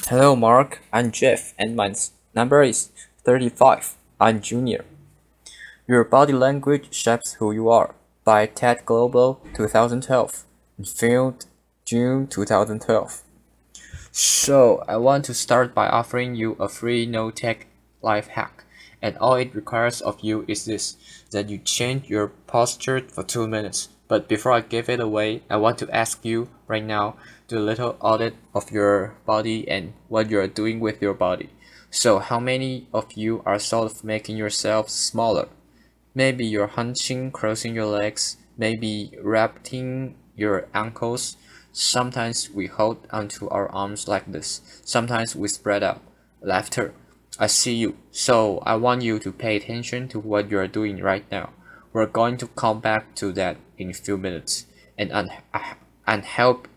Hello Mark, I'm Jeff and my number is 35. I'm Junior. Your body language shapes who you are by TED Global 2012 and filmed June 2012. So I want to start by offering you a free no-tech life hack, and all it requires of you is this, that you change your posture for 2 minutes. But before I give it away, I want to ask you right now, do a little audit of your body and what you are doing with your body. So how many of you are sort of making yourself smaller? Maybe you're hunching, crossing your legs, maybe wrapping your ankles. Sometimes we hold onto our arms like this. Sometimes we spread out. Laughter. I see you. So I want you to pay attention to what you are doing right now. We're going to come back to that in a few minutes. And I'm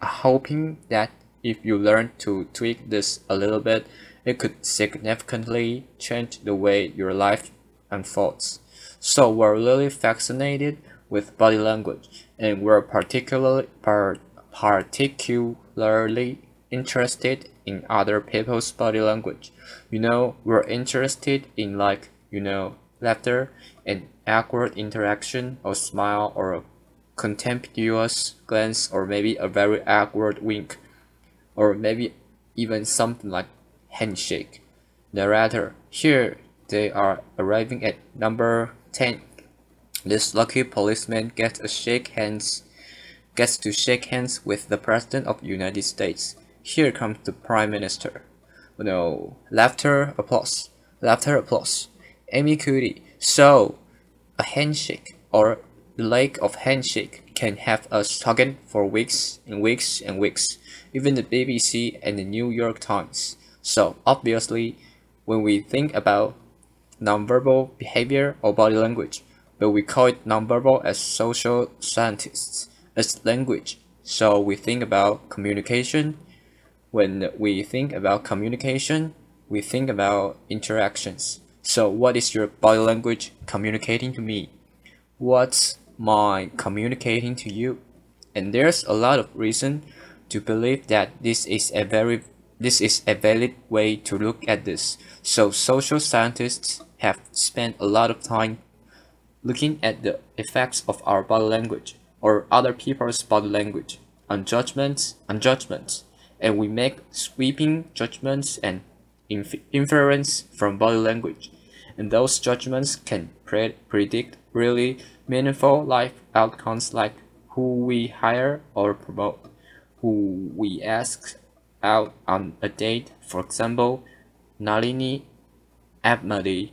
hoping that if you learn to tweak this a little bit, it could significantly change the way your life unfolds. So we're really fascinated with body language, and we're particularly interested in other people's body language. We're interested in laughter and awkward interaction, or smile, or a contemptuous glance, or maybe a very awkward wink, or maybe even something like handshake. Narrator, here they are arriving at number 10. This lucky policeman gets to shake hands with the President of the United States. Here comes the Prime Minister. No, laughter, applause. Laughter, applause. Amy Cuddy. So, a handshake or the lack of handshake can have us talking for weeks and weeks and weeks. Even the BBC and the New York Times. So, obviously, when we think about nonverbal behavior or body language, but we call it nonverbal as social scientists, as language. So we think about communication. When we think about communication, we think about interactions. So what is your body language communicating to me? What's my communicating to you? And there's a lot of reason to believe that this is a valid way to look at this. So social scientists have spent a lot of time looking at the effects of our body language or other people's body language on judgments, and we make sweeping judgments and inference from body language, and those judgments can predict really meaningful life outcomes, like who we hire or promote, who we ask out on a date. For example, Nalini Ambady,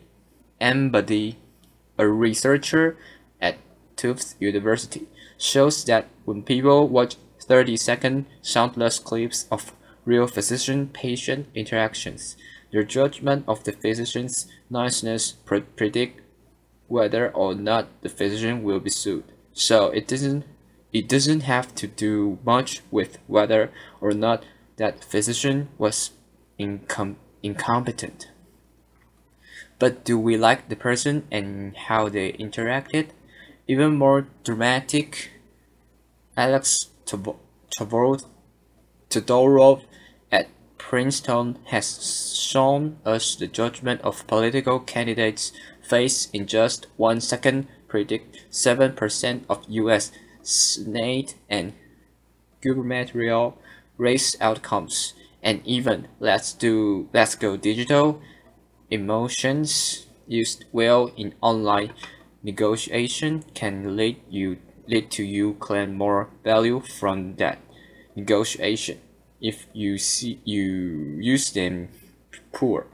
a researcher at Tufts University, shows that when people watch 30-second soundless clips of real physician-patient interactions, their judgment of the physician's niceness predict whether or not the physician will be sued. So it doesn't have to do much with whether or not that physician was incompetent. But do we like the person and how they interacted? Even more dramatic, Alex Todorov at Princeton has shown us the judgment of political candidates' face in just 1 second predict 7% of US Senate and gubernatorial race outcomes. And even let's go digital. Emotions used well in online negotiation can lead to you claim more value from that negotiation if you use them poor.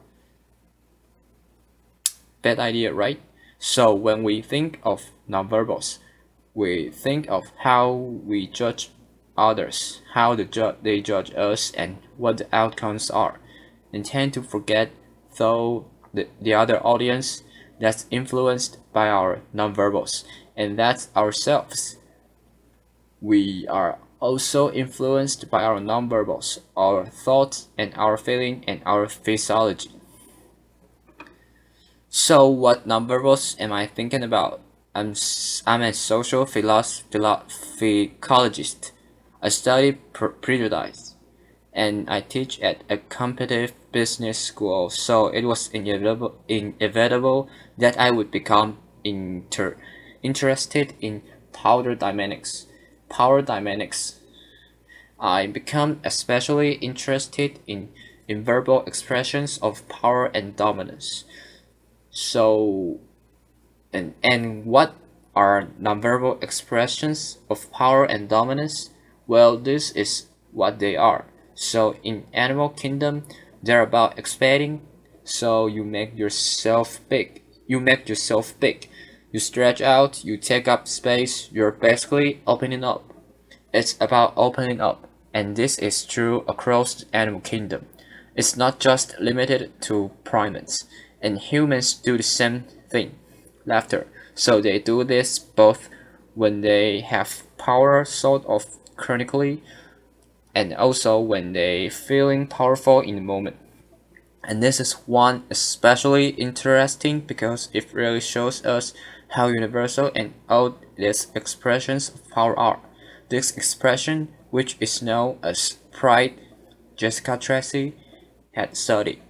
Bad idea, right? So when we think of nonverbals, we think of how we judge others, how they judge us, and what the outcomes are, and tend to forget though the other audience that's influenced by our nonverbals, and that's ourselves. We are also influenced by our nonverbals, our thoughts and our feeling and our physiology. So what nonverbals am I thinking about? I'm a social psychologist. I study prejudice, and I teach at a competitive business school, so it was inevitable that I would become interested in power dynamics. Power dynamics. I become especially interested in verbal expressions of power and dominance. So, and what are nonverbal expressions of power and dominance? Well, this is what they are. So in animal kingdom, they're about expanding. So you make yourself big. You make yourself big. You stretch out, you take up space, you're basically opening up. It's about opening up, and this is true across the animal kingdom. It's not just limited to primates, and humans do the same thing. Laughter. So they do this both when they have power sort of chronically, and also when they feeling powerful in the moment. And this is one especially interesting because it really shows us how universal and old these expressions of power are. This expression, which is known as pride, Jessica Tracy had studied.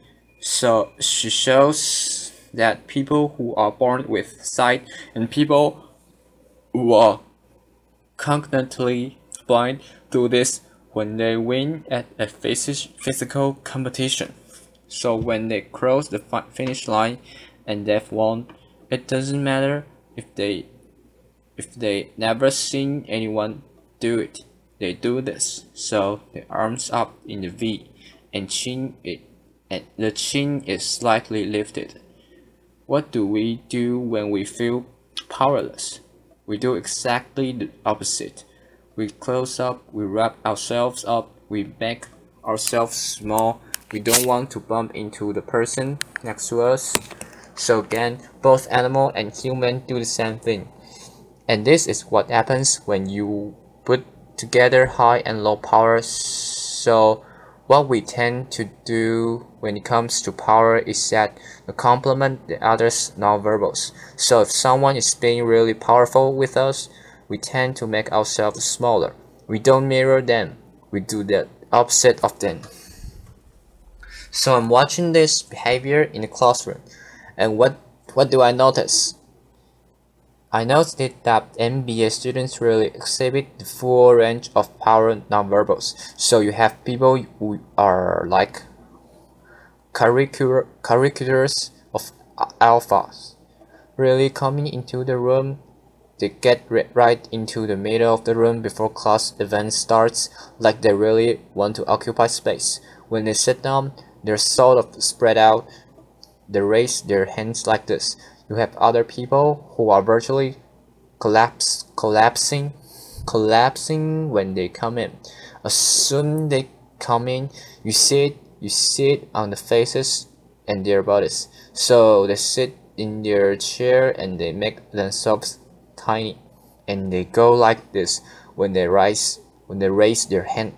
So she shows that people who are born with sight and people who are cognitively blind do this when they win at a physical competition. So when they cross the finish line and they've won, it doesn't matter if they never seen anyone do it. They do this. So the arms up in the V and the chin is slightly lifted. What do we do when we feel powerless? We do exactly the opposite. We close up, we wrap ourselves up, we make ourselves small. We don't want to bump into the person next to us. So again, both animal and human do the same thing. And this is what happens when you put together high and low power. So what we tend to do when it comes to power is that we complement the other's nonverbals. So if someone is being really powerful with us, we tend to make ourselves smaller. We don't mirror them. We do the opposite of them. So I'm watching this behavior in the classroom, and what do I notice? I noticed that MBA students really exhibit the full range of power nonverbals. So you have people who are like caricatures of alphas, really coming into the room. They get right into the middle of the room before class event starts, like they really want to occupy space. When they sit down, they're sort of spread out. They raise their hands like this. You have other people who are virtually collapsing when they come in. As soon they come in, you see it on the faces and their bodies. So they sit in their chair and they make themselves tiny, and they go like this when they raise their hand.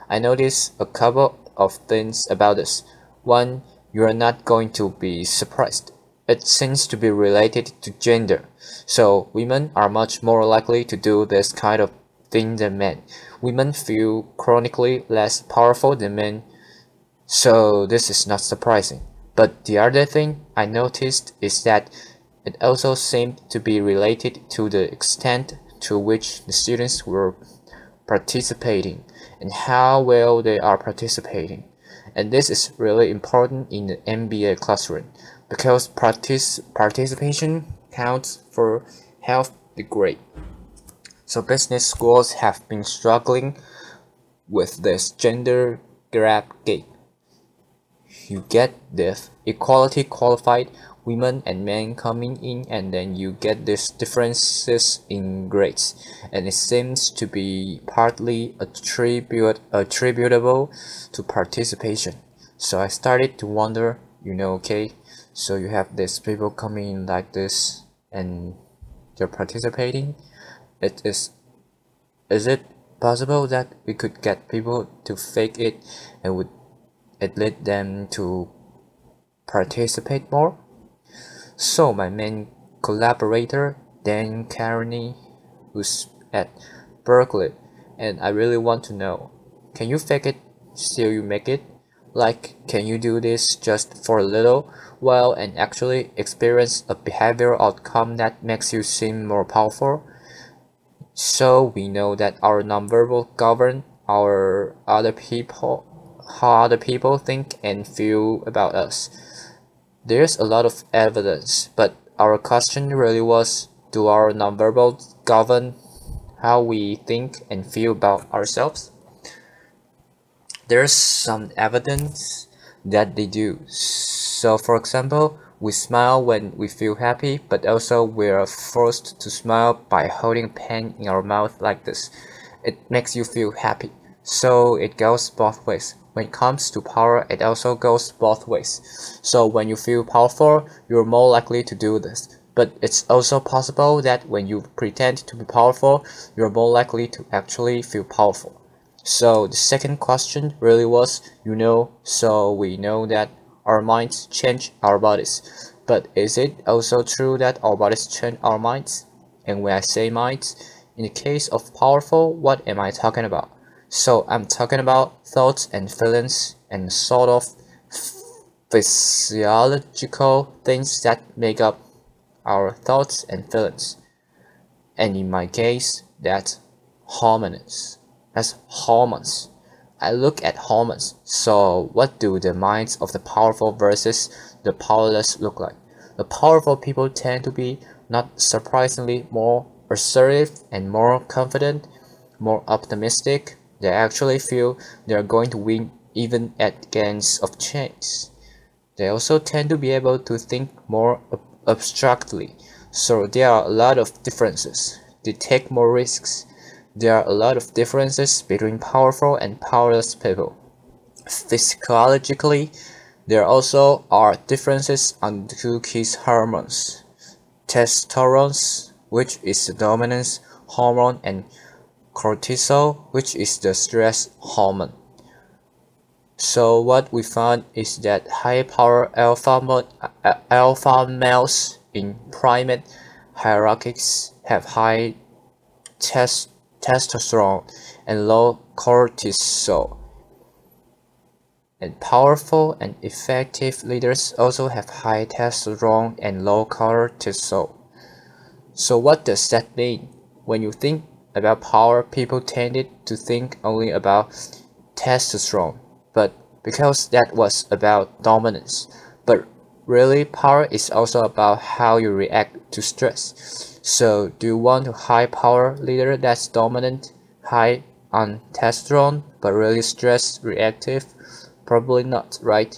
I noticed a couple of things about this. One, you are not going to be surprised. It seems to be related to gender. So women are much more likely to do this kind of thing than men. Women feel chronically less powerful than men, so this is not surprising. But the other thing I noticed is that it also seemed to be related to the extent to which the students were participating and how well they are participating. And this is really important in the MBA classroom because participation counts for half the grade. So business schools have been struggling with this gender gap. You get this equality qualified women and men coming in, and then you get these differences in grades, and it seems to be partly attributable to participation. So I started to wonder, okay, so you have these people coming in like this and they're participating. Is it possible that we could get people to fake it and would it lead them to participate more? So my main collaborator, Dan Carney, who's at Berkeley, and I really want to know, can you fake it? still you make it? Like, can you do this just for a little while and actually experience a behavioral outcome that makes you seem more powerful? So we know that our nonverbal govern our other people, how other people think and feel about us. There's a lot of evidence, but our question really was, do our nonverbal govern how we think and feel about ourselves? There's some evidence that they do. So for example, we smile when we feel happy, but also we're forced to smile by holding a pen in our mouth like this. It makes you feel happy. So it goes both ways. When it comes to power, it also goes both ways. So when you feel powerful, you're more likely to do this. But it's also possible that when you pretend to be powerful, you're more likely to actually feel powerful. So the second question really was, so we know that our minds change our bodies. But is it also true that our bodies change our minds? And when I say minds, in the case of powerful, what am I talking about? So I'm talking about thoughts and feelings and sort of physiological things that make up our thoughts and feelings. And in my case, that's hormones. That's hormones. I look at hormones. So what do the minds of the powerful versus the powerless look like? The powerful people tend to be, not surprisingly, more assertive and more confident, more optimistic. They actually feel they're going to win even at against of chance. They also tend to be able to think more abstractly. So there are a lot of differences. They take more risks. There are a lot of differences between powerful and powerless people. Physiologically, there also are differences on two key hormones. Testosterone, which is the dominance hormone, and cortisol, which is the stress hormone. So what we found is that high-power alpha males in primate hierarchies have high testosterone and low cortisol. And powerful and effective leaders also have high testosterone and low cortisol. So what does that mean? When you think about power, people tended to think only about testosterone, but because that was about dominance. But really, power is also about how you react to stress. So do you want a high power leader that's dominant, high on testosterone, but really stress reactive? Probably not, right?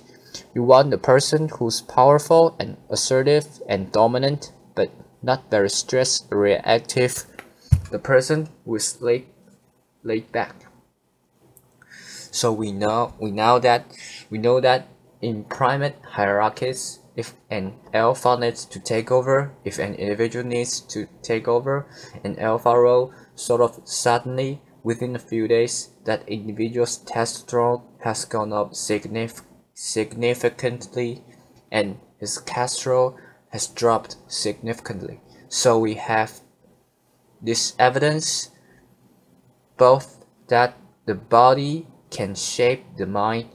You want a person who's powerful and assertive and dominant, but not very stress reactive. The person who is laid back. So we know that in primate hierarchies, if an alpha needs to take over, if an individual needs to take over an alpha role, sort of suddenly within a few days, that individual's testosterone has gone up significantly, and his cholesterol has dropped significantly. So we have this evidence both that the body can shape the mind,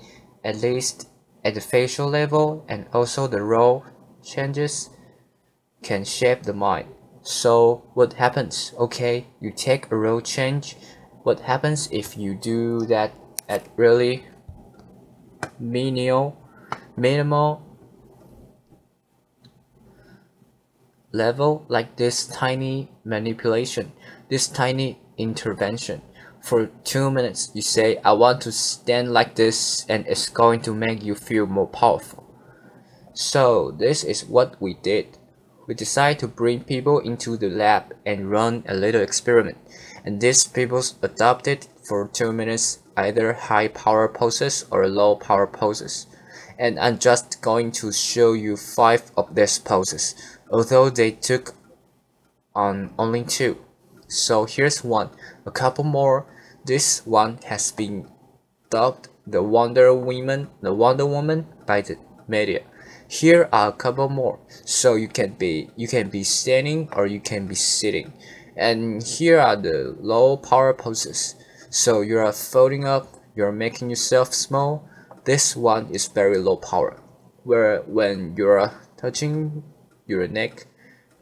at least at the facial level, and also the role changes can shape the mind. So what happens? Okay, you take a role change. What happens if you do that at really minimal level, like this tiny manipulation, this tiny intervention? For 2 minutes, you say, I want to stand like this, and it's going to make you feel more powerful. So this is what we did. We decided to bring people into the lab and run a little experiment. And these people adopted for 2 minutes either high power poses or low power poses. And I'm just going to show you 5 of these poses, although they took on only 2. So here's one, a couple more. This one has been dubbed the Wonder Woman by the media. Here are a couple more. So you can be standing or you can be sitting. And here are the low power poses. So you are folding up you're making yourself small. This one is very low power, where when you're touching your neck,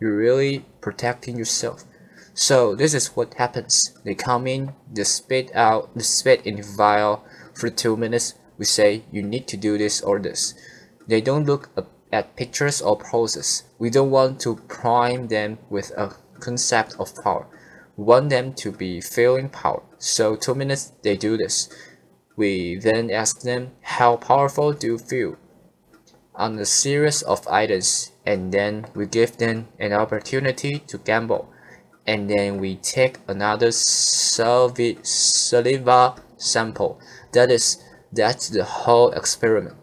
you're really protecting yourself. So this is what happens. They come in, they spit in the vial for 2 minutes. We say you need to do this or this. They don't look at pictures or poses. We don't want to prime them with a concept of power. We want them to be feeling power. So 2 minutes they do this. We then ask them, how powerful do you feel? On a series of items, and then we give them an opportunity to gamble. And then we take another saliva sample. That's the whole experiment.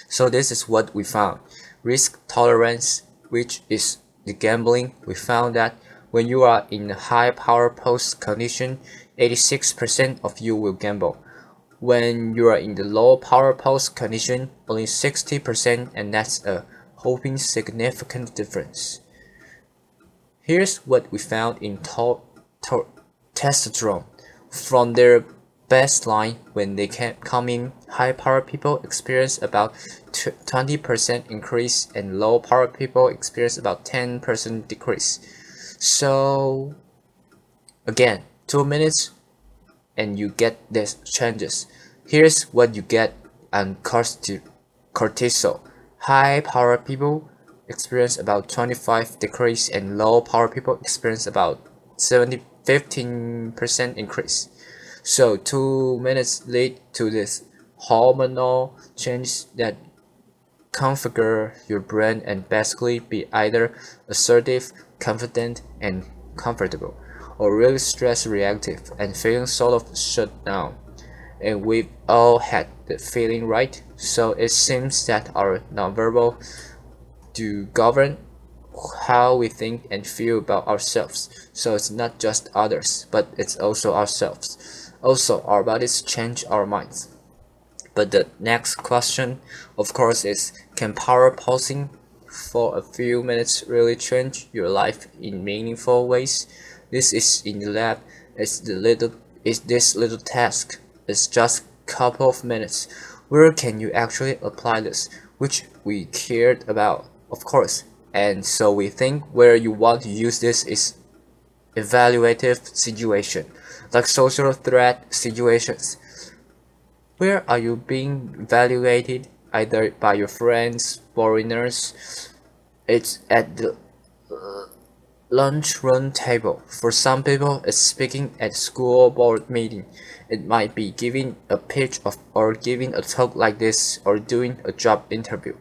So this is what we found. Risk tolerance, which is the gambling. We found that when you are in a high power pose condition, 86% of you will gamble. When you are in the low power pose condition, only 60%, and that's a whopping significant difference. Here's what we found in testosterone. From their baseline, when they come in, high power people experience about 20% increase and low power people experience about 10% decrease. So again, 2 minutes and you get these changes. Here's what you get on cortisol. High power people experience about 25 decrease and low power people experience about 15% increase. So 2 minutes lead to this hormonal change that configure your brain and basically be either assertive, confident, and comfortable, or really stress reactive and feeling sort of shut down. And we've all had the feeling, right? So it seems that our nonverbal to govern how we think and feel about ourselves. So it's not just others, but it's also ourselves. Also, our bodies change our minds. But the next question, of course, is can power posing for a few minutes really change your life in meaningful ways? This is in the lab. It's this little task. It's just a couple of minutes. Where can you actually apply this? Which we cared about, of course. And so we think where you want to use this is evaluative situation, like social threat situations. Where are you being evaluated? Either by your friends, foreigners. It's at the lunchroom table. For some people, it's speaking at school board meeting. It might be giving a pitch or giving a talk like this, or doing a job interview.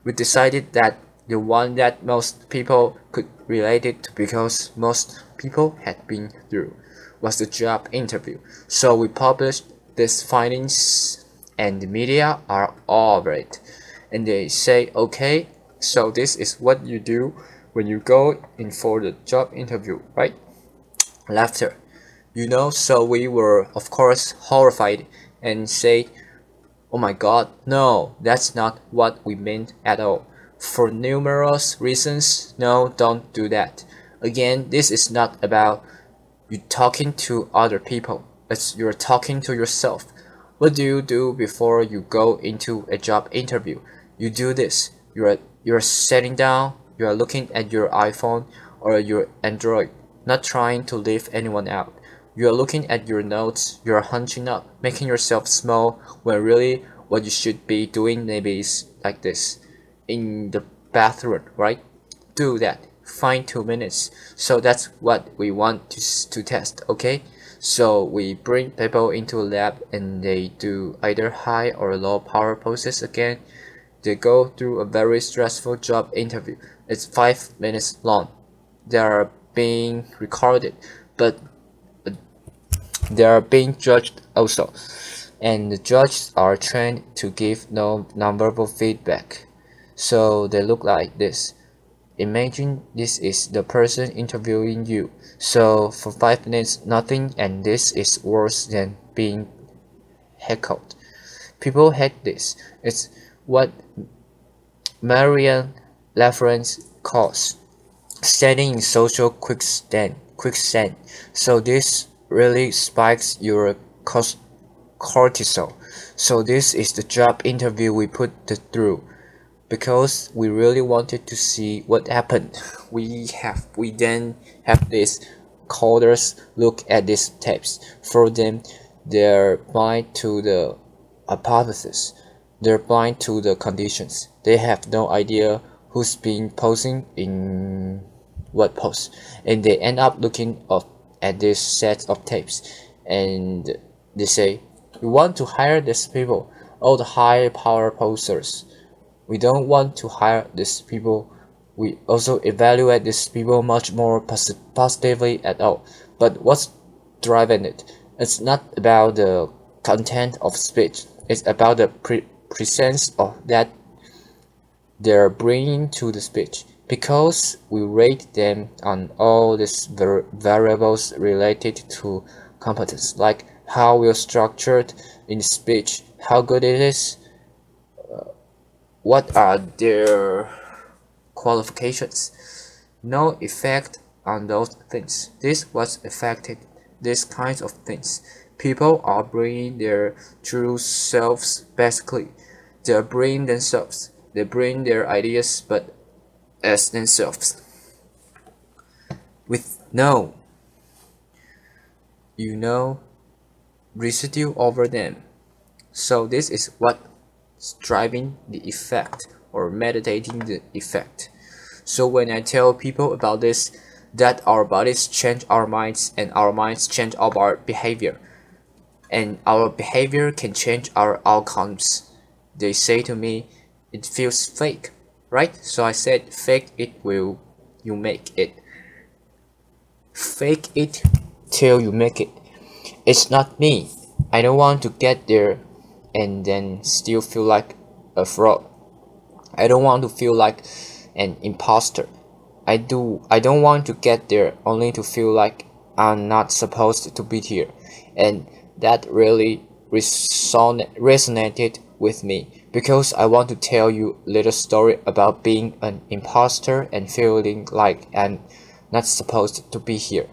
We decided that the one that most people could relate it to, because most people had been through, was the job interview. So we published these findings, and the media are all over it. And they say, okay, so this is what you do when you go in for the job interview, right? Laughter. So we were, of course, horrified and say, oh my god, no, that's not what we meant at all. For numerous reasons, no, don't do that. Again, this is not about you talking to other people. It's you're talking to yourself. What do you do before you go into a job interview? You do this. You're sitting down, you are looking at your iPhone or your Android, not trying to leave anyone out. You are looking at your notes, you are hunching up, making yourself small, when really what you should be doing maybe is like this. In the bathroom, right? Do that. Find 2 minutes. So that's what we want to test, okay? So we bring people into a lab and they do either high or low power poses again. They go through a very stressful job interview. It's 5 minutes long. They are being recorded, but they are being judged also. And the judges are trained to give no nonverbal feedback. So they look like this. Imagine this is the person interviewing you. So for 5 minutes nothing, and this is worse than being heckled. People hate this. It's what Marianne Lafrance calls standing in social quicksand. So this really spikes your cortisol. So this is the job interview we put through because we really wanted to see what happened. We then have these coders look at these tapes. For them, they're blind to the hypothesis. They're blind to the conditions. They have no idea who's been posing in what pose, and they end up looking up at this set of tapes, and they say, "We want to hire these people, all the high power posers. We don't want to hire these people. We also evaluate these people much more positively at all." But what's driving it? It's not about the content of speech. It's about the presence of that they're bringing to the speech, because we rate them on all these variables related to competence, like how well structured in speech, how good it is, what are their qualifications. No effect on those things. This was affected these kinds of things. People are bringing their true selves. Basically, they are bringing themselves. They bring their ideas, but as themselves, with no, residue over them. So this is what's driving the effect, or meditating the effect. So when I tell people about this, that our bodies change our minds, and our minds change our behavior, and our behavior can change our outcomes, they say to me, it feels fake, right? So I said, fake it will you make it. Fake it till you make it. It's not me. I don't want to get there and then still feel like a fraud. I don't want to feel like an imposter. I don't want to get there only to feel like I'm not supposed to be here. And that really resonated with me, because I want to tell you a little story about being an imposter and feeling like I'm not supposed to be here.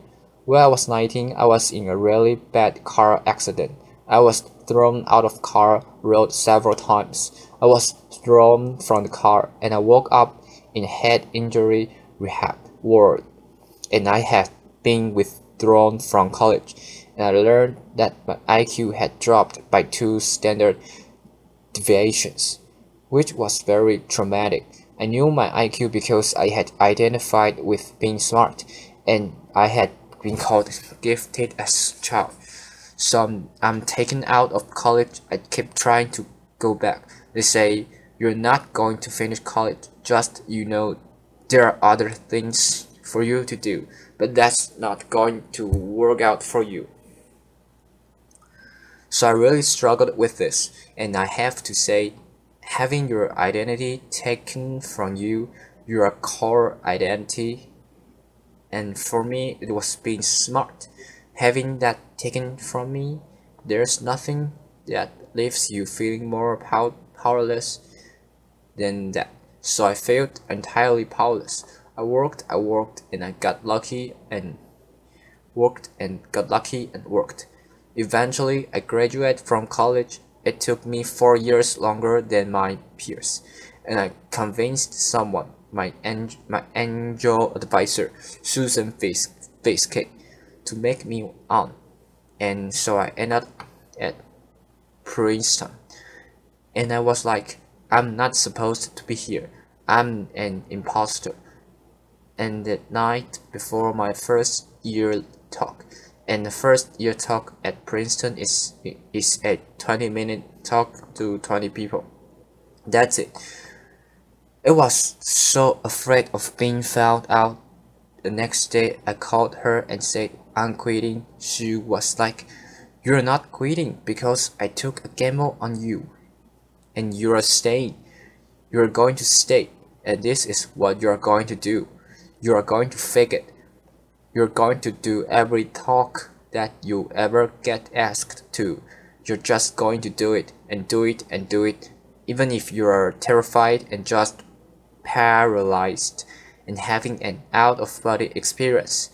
When I was 19, I was in a really bad car accident. I was thrown out of car road several times. I was thrown from the car, and I woke up in a head injury rehab ward, and I had been withdrawn from college, and I learned that my IQ had dropped by 2 standard deviations, which was very traumatic. I knew my IQ because I had identified with being smart, and I had been called gifted as a child. So I'm taken out of college. I keep trying to go back. They say, you're not going to finish college, just there are other things for you to do, but that's not going to work out for you. So I really struggled with this, and I have to say, having your identity taken from you, your core identity, and for me it was being smart. Having that taken from me, there's nothing that leaves you feeling more powerless than that. So I felt entirely powerless. I worked, and I got lucky, and worked, and got lucky, and worked. Eventually, I graduated from college. It took me 4 years longer than my peers, and I convinced someone, my angel advisor, Susan Facecake, to make me on. And so I ended up at Princeton. And I was like, I'm not supposed to be here. I'm an imposter. And the night before my first year talk, and the first year talk at Princeton is a 20-minute talk to 20 people. That's it. I was so afraid of being found out. The next day I called her and said, I'm quitting. She was like, you're not quitting because I took a gamble on you. And you're staying. You're going to stay. And this is what you're going to do. You're going to fake it. You're going to do every talk that you ever get asked to. You're just going to do it and do it and do it, even if you are terrified and just paralyzed and having an out-of-body experience,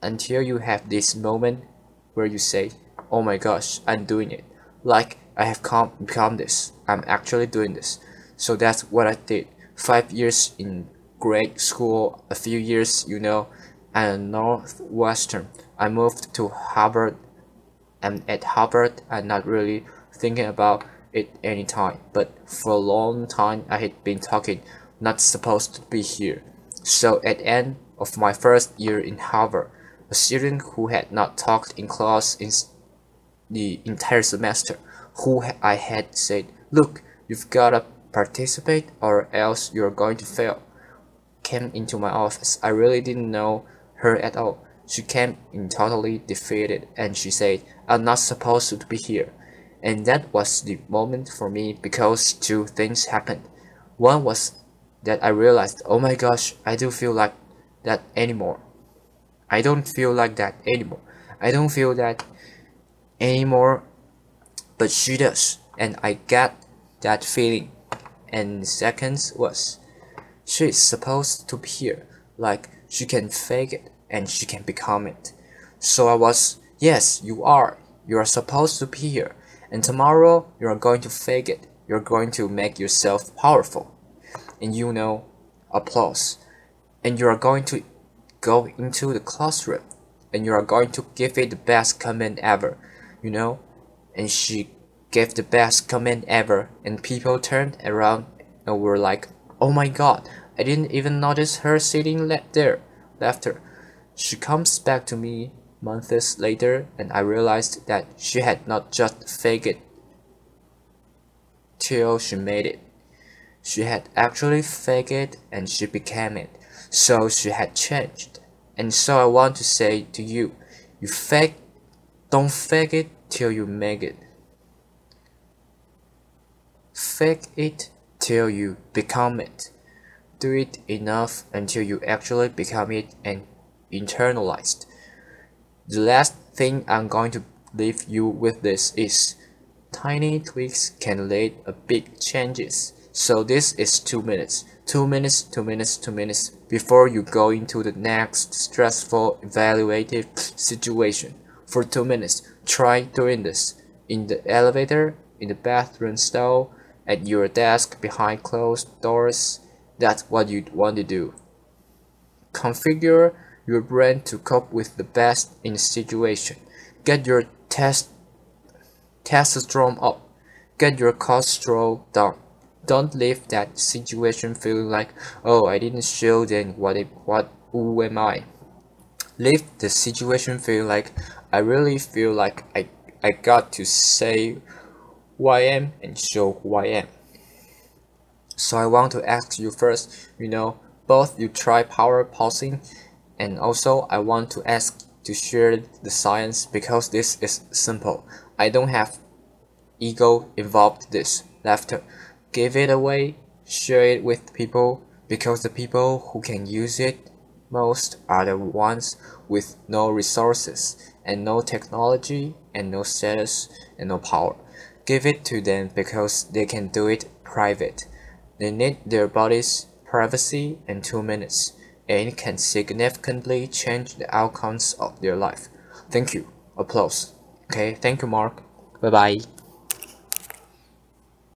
until you have this moment where you say, oh my gosh, I'm doing it. like I have become this. I'm actually doing this. So that's what I did. 5 years in grade school, a few years, and Northwestern. I moved to Harvard, and at Harvard, I'm not really thinking about it any time, but for a long time I had been talking, not supposed to be here. So at the end of my first year in Harvard, a student who had not talked in class in the entire semester, who I had said, "Look, you've gotta participate or else you're going to fail," came into my office. I really didn't know her at all. She came in totally defeated and she said, "I'm not supposed to be here." And that was the moment for me because two things happened. One was that I realized, oh my gosh, I don't feel like that anymore. I don't feel like that anymore. I don't feel that anymore, but she does. And I got that feeling. And second was, she is supposed to be here. Like, she can fake it and she can become it. So I was, yes, you are. You are supposed to be here. And tomorrow, you are going to fake it. You're going to make yourself powerful. And applause. And you are going to go into the classroom. And you are going to give it the best comment ever. And she gave the best comment ever. And people turned around and were like, oh my god, I didn't even notice her sitting there. Left her. She comes back to me months later, and I realized that she had not just faked it till she made it. She had actually faked it and she became it. So she had changed. And so I want to say to you, don't fake it till you make it. Fake it till you become it. Do it enough until you actually become it and internalized. The last thing I'm going to leave you with this is, tiny tweaks can lead to big changes. So this is 2 minutes. 2 minutes, 2 minutes, 2 minutes before you go into the next stressful evaluative situation. For 2 minutes, try doing this. In the elevator, in the bathroom stall, at your desk behind closed doors. That's what you want to do. Configure your brain to cope with the best in the situation. Get your testosterone up. Get your cholesterol down. Don't leave that situation feeling like, oh, I didn't show them who am I? Leave the situation feeling like, I really feel like I got to say who I am and show who I am. So I want to ask you first, both you try power pausing, and also I want to ask to share the science because this is simple. I don't have ego involved this. Laughter. Give it away, share it with people, because the people who can use it most are the ones with no resources and no technology and no status and no power. Give it to them because they can do it private. They need their body's privacy in 2 minutes, and it can significantly change the outcomes of their life. Thank you. Applause. Okay, thank you, Mark. Bye bye.